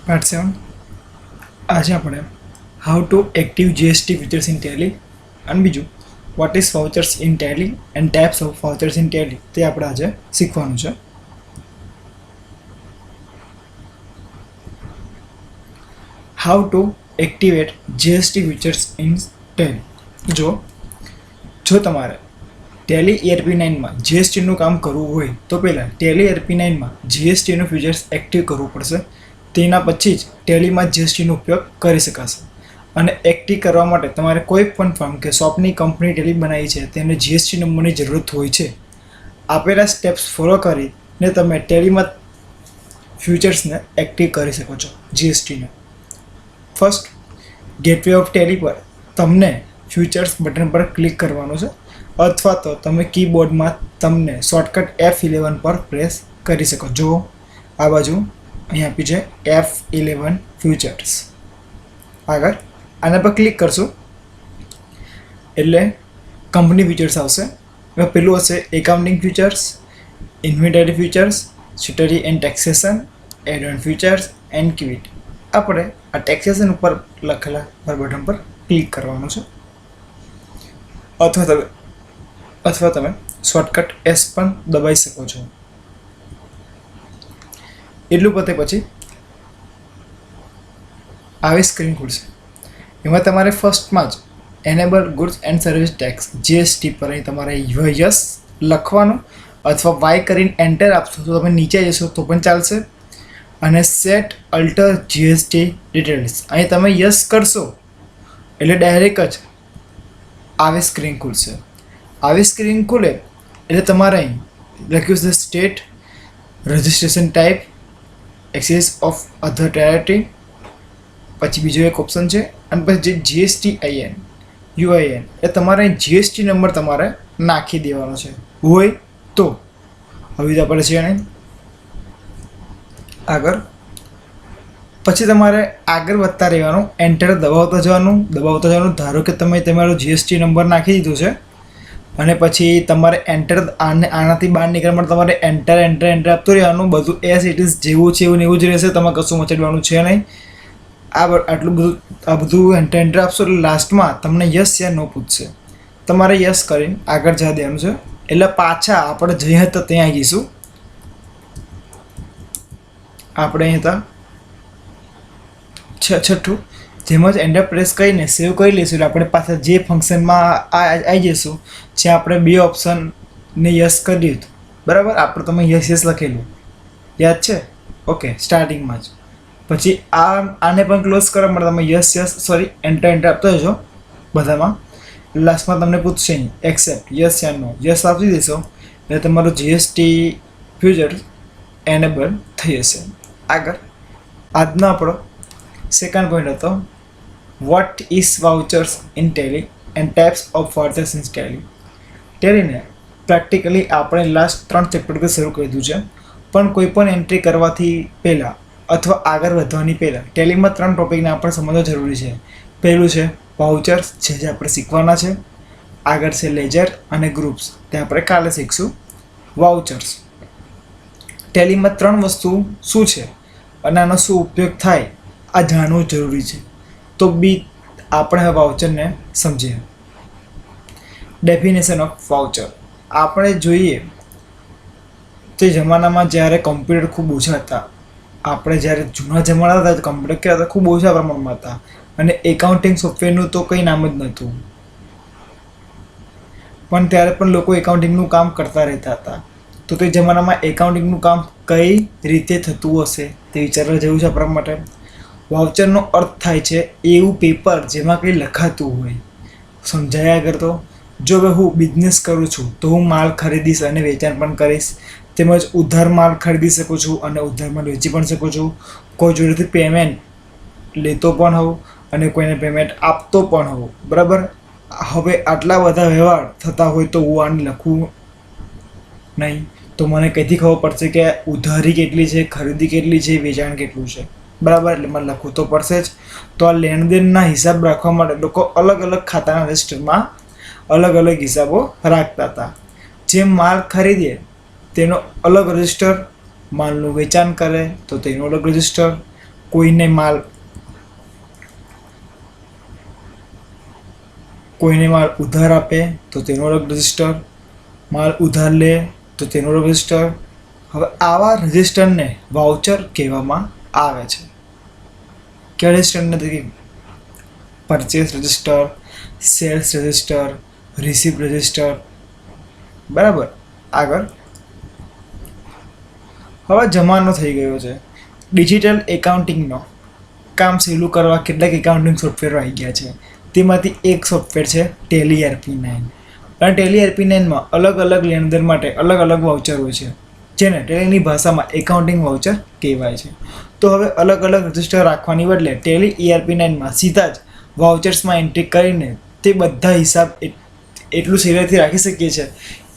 Part 7 આજે આપણે how to active GST features in Tally અને બીજું vote is vouchers in Tally and types of vouchers in Tally તે આપણે આજે શીખવાનું છે. How to activate GST features in Tally. જો તમારે ટેલી ERP9માં જીએસટીનું કામ કરવું હોય તો પહેલાં ટેલી ERP9માં જીએસટીનું ફીચર્સ એક્ટિવ કરવું પડશે. તેના પછી જ ટેલીમાં જીએસટીનો ઉપયોગ કરી શકાશે. અને એક્ટિવ કરવા માટે તમારે કોઈ પણ ફર્મ કે શોપની કંપની ટેલી બનાવી છે તેમને જીએસટી નંબરની જરૂરત હોય છે. આપેલા સ્ટેપ્સ ફોલો કરીને તમે ટેલીમાં ફ્યુચર્સને એક્ટિવ કરી શકો છો જીએસટીને. ફર્સ્ટ, ગેટવે ઓફ ટેલી પર તમને ફ્યુચર્સ બટન પર ક્લિક કરવાનું છે, અથવા તો તમે કીબોર્ડમાં તમને શોર્ટકટ F11 પર પ્રેસ કરી શકો. જો આ બાજુ અહીં આપી છે F11 ફ્યુચર્સ. આગળ આના પર ક્લિક કરશું એટલે કંપની ફ્યુચર્સ આવશે. એમાં પેલું હશે accounting features, inventory features, statutory and taxation, advanced features and quit. આપણે આ ટેક્સેશન ઉપર લખેલા બટન પર ક્લિક કરવાનું છે, અથવા તમે શોર્ટકટ S પણ દબાવી શકો છો. એટલું પતે પછી આવી સ્ક્રીન ખુલશે. એમાં તમારે ફર્સ્ટમાં જ enable goods and service tax GST પર અહીં તમારે યસ લખવાનું, અથવા વાય કરીને એન્ટર આપશો તો તમે નીચે જશો તો પણ ચાલશે. અને સેટ અલ્ટર જીએસટી ડિટેલ્સ અહીં તમે યસ કરશો એટલે ડાયરેક્ટ જ આવી સ્ક્રીન ખુલશે. આવી સ્ક્રીન ખુલે એટલે તમારે અહીં લખ્યું છે state, registration type, access of other territory, પછી બીજો એક ઓપ્શન છે, અને પછી જે GSTIN UIN એ તમારે જીએસટી નંબર તમારે નાખી દેવાનો છે હોય તો. હવે આપણે છે ને આગળ, પછી તમારે આગળ વધતા રહેવાનું, એન્ટર દબાવતા જવાનું. ધારો કે તમે તમારો જીએસટી નંબર નાખી દીધો છે અને પછી તમારે એન્ટર આનાથી બહાર નીકળવા માટે તમારે એન્ટર આપતું રહેવાનું. બધું એઝ ઇટ ઇઝ જેવું છે એવું જ રહેશે, તમારે કશું મચાડવાનું છે નહીં. આ બધું એન્ટર આપશો એટલે લાસ્ટમાં તમને યસ યા નો પૂછશે. તમારે યસ કરીને આગળ જવા દેવાનું છે. એટલે પાછા આપણે જઈએ હતા ત્યાં આવી જઈશું. આપણે અહીં હતા છઠ્ઠું, જેમ જ એન્ટર પ્રેસ કરીને સેવ કરી લઈશું એટલે આપણે પાછા જે ફંક્શનમાં આવી જઈશું જ્યાં આપણે બે ઓપ્શનને યસ કરી દીધું. બરાબર, આપણે તમે યસ લખેલું યાદ છે? ઓકે, સ્ટાર્ટિંગમાં જ. પછી આને પણ ક્લોઝ કરવા માટે તમે યસ એન્ટર આપતો જશો બધામાં. લાસ્ટમાં તમને પૂછશે નહીં એક્સેપ્ટ યસ યા નો. યસ આપી દેશો એટલે તમારું જીએસટી ફ્યુચર એનેબલ થઈ જશે. આગળ આજનો આપણો સેકન્ડ પોઈન્ટ હતો what is vouchers in Tally and types of vouchers in Tally. ટેલીને પ્રેક્ટિકલી આપણે લાસ્ટ 3 ચેપ્ટરથી શરૂ કરી દીધું છે, પણ કોઈ પણ એન્ટ્રી કરવાથી પહેલાં અથવા આગળ વધવાની પહેલાં ટેલીમાં 3 ટોપિકને આપણે સમજવા જરૂરી છે. પહેલું છે વાઉચર્સ, જે આપણે શીખવાના છે. આગળ છે લેજર અને ગ્રુપ્સ, તે આપણે કાલે શીખશું. વાઉચર્સ ટેલીમાં 3 વસ્તુ શું છે અને આનો શું ઉપયોગ થાય આ જાણવું જરૂરી છે. તો આપણે હવે વાઉચરને સમજીએ. ડેફિનેશન ઓફ વાઉચર આપણે જોઈએ તે જમાનામાં જ્યારે કમ્પ્યુટર ખૂબ ઓછા હતા. આપણે જ્યારે જૂના જમાના હતા કમ્પ્યુટર કેવા હતા, ખૂબ ઓછા પ્રમાણમાં હતા અને એકાઉન્ટિંગ સોફ્ટવેરનું તો કંઈ નામ જ નહોતું. પણ ત્યારે પણ લોકો એકાઉન્ટિંગનું કામ કરતા રહેતા હતા. તો તે જમાનામાં એકાઉન્ટિંગનું કામ કઈ રીતે થતું હશે તે વિચારવા જેવું છે આપણા માટે. વાઉચરનો અર્થ થાય છે એવું પેપર જેમાં કંઈ લખાતું હોય. સમજાયા આગળ તો જો હવે હું બિઝનેસ કરું છું તો હું માલ ખરીદીશ અને વેચાણ પણ કરીશ. તેમજ ઉધાર માલ ખરીદી શકું છું અને ઉધાર માલ વેચી પણ શકું છું. કોઈ જોડેથી પેમેન્ટ લેતો પણ હોઉં અને કોઈને પેમેન્ટ આપતો પણ હોઉં. બરાબર, હવે આટલા બધા વ્યવહાર થતા હોય તો હું આને લખું નહીં તો મને કઈથી ખબર પડશે કે ઉધારી કેટલી છે, ખરીદી કેટલી છે, વેચાણ કેટલું છે. બરાબર, એટલે મને લખવું તો પડશે જ. તો આ લેણદેણના હિસાબ રાખવા માટે લોકો અલગ અલગ ખાતાના રજિસ્ટરમાં અલગ અલગ હિસાબો રાખતા હતા. જે માલ ખરીદે તેનો અલગ રજિસ્ટર, માલનું વેચાણ કરે તો તેનું અલગ રજિસ્ટર, કોઈને માલ ઉધાર આપે તો તેનો અલગ રજિસ્ટર, માલ ઉધાર લે તો તેનો અલગ રજિસ્ટર. હવે આવા રજિસ્ટરને વાઉચર કહેવામાં આવે છે. કયા રજિસ્ટર નથી? Purchase register, sales register, receipt register. બરાબર. આગળ હવે જમાનો થઈ ગયો છે ડિજિટલ એકાઉન્ટિંગનો. કામ સહેલું કરવા કેટલાક એકાઉન્ટિંગ સોફ્ટવેરો આવી ગયા છે. તેમાંથી એક સોફ્ટવેર છે ટેલી ERP9. અને ટેલી ERP9માં અલગ અલગ લેણદેણ માટે અલગ અલગ વાઉચર હોય છે, જેને ટેલીની ભાષામાં એકાઉન્ટિંગ વાઉચર કહેવાય છે. તો હવે અલગ અલગ રજિસ્ટર રાખવાની બદલે ટેલી ERP9માં સીધા જ વાઉચર્સમાં એન્ટ્રી કરીને તે બધા હિસાબ એટલું સરળથી રાખી શકીએ છીએ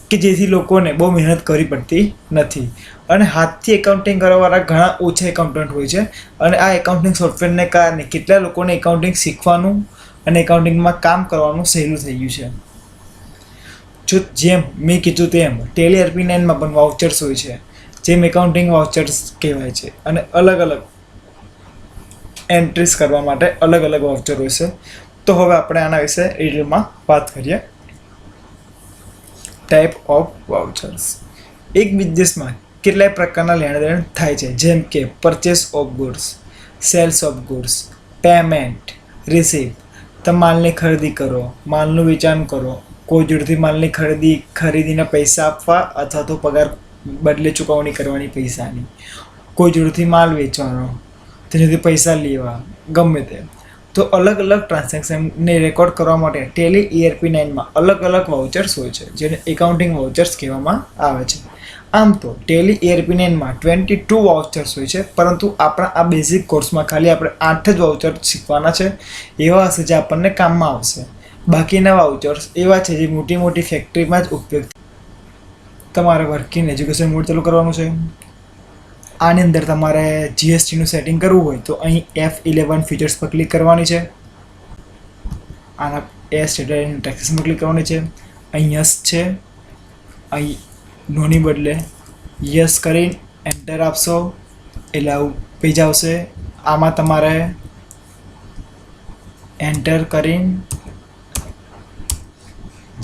કે જેથી લોકોને બહુ મહેનત કરવી પડતી નથી. અને હાથથી એકાઉન્ટિંગ કરવાવાળા ઘણા ઓછા એકાઉન્ટન્ટ હોય છે. અને આ એકાઉન્ટિંગ સોફ્ટવેરને કારણે કેટલા લોકોને એકાઉન્ટિંગ શીખવાનું અને એકાઉન્ટિંગમાં કામ કરવાનું સહેલું થઈ ગયું છે. જો જેમ મેં કીધું તેમ ટેલી ERP9માં પણ વાઉચર્સ હોય છે, જેમ એકાઉન્ટિંગ વાઉચર્સ કહેવાય છે. અને અલગ અલગ એન્ટ્રીસ કરવા માટે અલગ અલગ વાઉચર હોય છે. તો હવે આપણે આના વિશે ડિટેલમાં વાત કરીએ. Type of vouchers. એક બિઝનેસમાં કેટલાય પ્રકારના લેણદેણ થાય છે, જેમ કે purchase of goods, sales of goods, payment, receipt. તમે માલની ખરીદી કરો, માલનું વેચાણ કરો, કોઈ જોડેથી માલની ખરીદીને પૈસા આપવા અથવા તો પગાર બદલે ચૂકવણી કરવાની પૈસાની, કોઈ જોડેથી માલ વેચવાનો, તેનાથી પૈસા લેવા, ગમે તે. તો અલગ અલગ ટ્રાન્ઝેક્શનને રેકોર્ડ કરવા માટે ટેલી ERP9માં અલગ અલગ વાઉચર્સ હોય છે, જેને એકાઉન્ટિંગ વાઉચર્સ કહેવામાં આવે છે. આમ તો ટેલી ERP9માં 22 વાઉચર્સ હોય છે, પરંતુ આપણા આ બેઝિક કોર્સમાં ખાલી આપણે 8 જ વાઉચર શીખવાના છે. એવા હશે જે આપણને કામમાં આવશે. બાકીના વાઉચર્સ એવા છે જે મોટી મોટી ફેક્ટરીમાં જ ઉપયોગ. તમારે વર્કિંગ એજ્યુકેશન મોડ ચાલુ કરવાનું છે. આની અંદર તમારે GSTનું સેટિંગ કરવું હોય તો અહીં F11 ફીચર્સ પર ક્લિક કરવાની છે. આના સ્ટેટસ ટેક્સેસમાં ક્લિક કરવાની છે. અહીં યસ છે, અહીં નોની બદલે યસ કરીને એન્ટર આપશો એટલે આવું પેજ આવશે. આમાં તમારે એન્ટર કરીને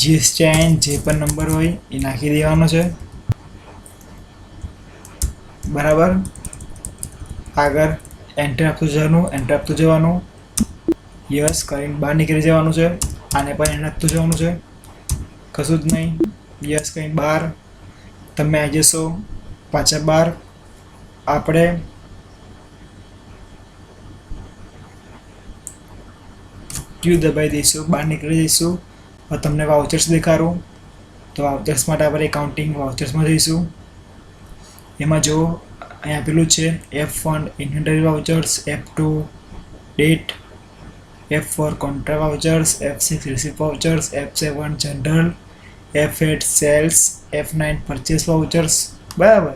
GSTIN જે પણ નંબર હોય એ નાખી દેવાનો છે. બરાબર. આગળ એન્ટર આપતું જવાનું, યસ કરીને બહાર નીકળી જવાનું છે. આને પણ એન્ટર આપતું જવાનું છે, કશું જ નહીં. યસ કરીને બહાર તમે આવી જશો પાછા બહાર. આપણે ક્યુ દબાવી દઈશું, બહાર નીકળી જઈશું. હવે તમને વાઉચર્સ દેખાડું તો વાઉચર્સ માટે આપણે એકાઉન્ટિંગ વાઉચર્સમાં જઈશું. એમાં જો અહીં આપેલું છે F1 inventory vouchers, F2 date, F4 contra vouchers, F6 receipt vouchers, F7 journal, F8 sales, F9 purchase vouchers. બરાબર.